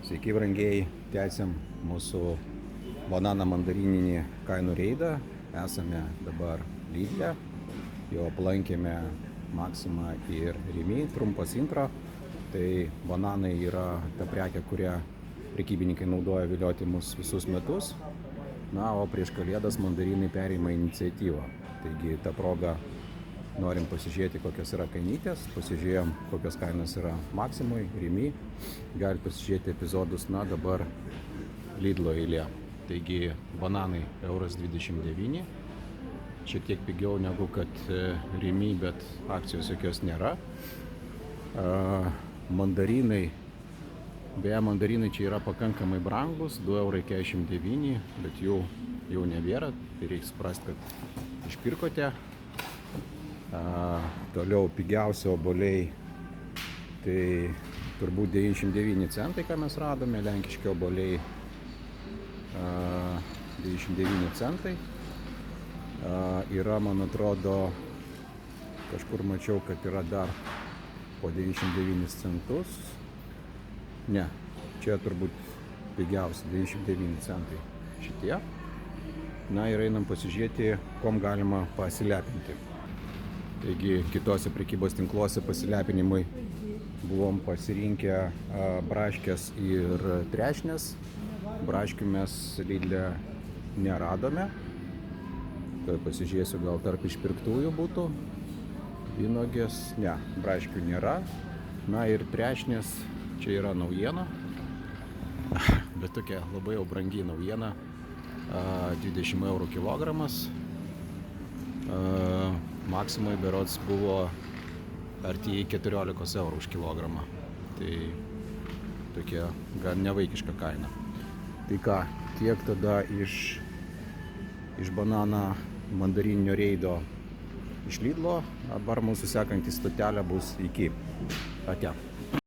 Sveiki, brangieji, tęsiam mūsų bananą mandarininį kainų reidą. Esame dabar Lidle, jau aplankėme Maximą ir Rimi. Trumpas intro. Tai bananai yra ta prekė, kurią prekybininkai naudoja vilioti mus visus metus. Na, o prieš Kalėdas mandarinai perima iniciatyvą. Taigi ta proga norim pasižiūrėti, kokios yra kainytės. Pasižiūrėjom, kokios kainos yra Maximui, Rimi. Galit pasižiūrėti epizodus, na dabar Lidlo eilė. Taigi bananai 1,29 €. Šiek tiek pigiau negu kad Rimi, bet akcijos jokios nėra. Mandarinai, beje, mandarinai čia yra pakankamai brangus, 2,49 €, bet jų jau nebėra. Tai reikia suprasti, kad išpirkote. Toliau pigiausi obuoliai, tai turbūt 99 centai, ką mes radome. Lenkiški obuoliai 99 centai. Yra, man atrodo, kažkur mačiau, kad yra dar po 99 centus. Ne, čia turbūt pigiausi 29 centai šitie. Na ir einam pasižiūrėti, kom galima pasilepinti. Taigi kitose prekybos tinkluose pasilepinimui buvom pasirinkę braškes ir trešnės. Braškių mes Lidle neradome. Tai pasižiūrėsiu, gal tarp išpirktųjų būtų. Vynuogės, ne, braškių nėra. Na ir trešnės, čia yra naujiena. Bet tokia labai jau brangi naujiena. 20 € kilogramas. Maximai berods buvo arti 14 € už kilogramą. Tai tokia gan nevaikiška kaina. Tai ką, tiek tada iš bananą mandarininio reido iš Lidlo. Dabar mūsų sekanti stotelė bus iki. Ate.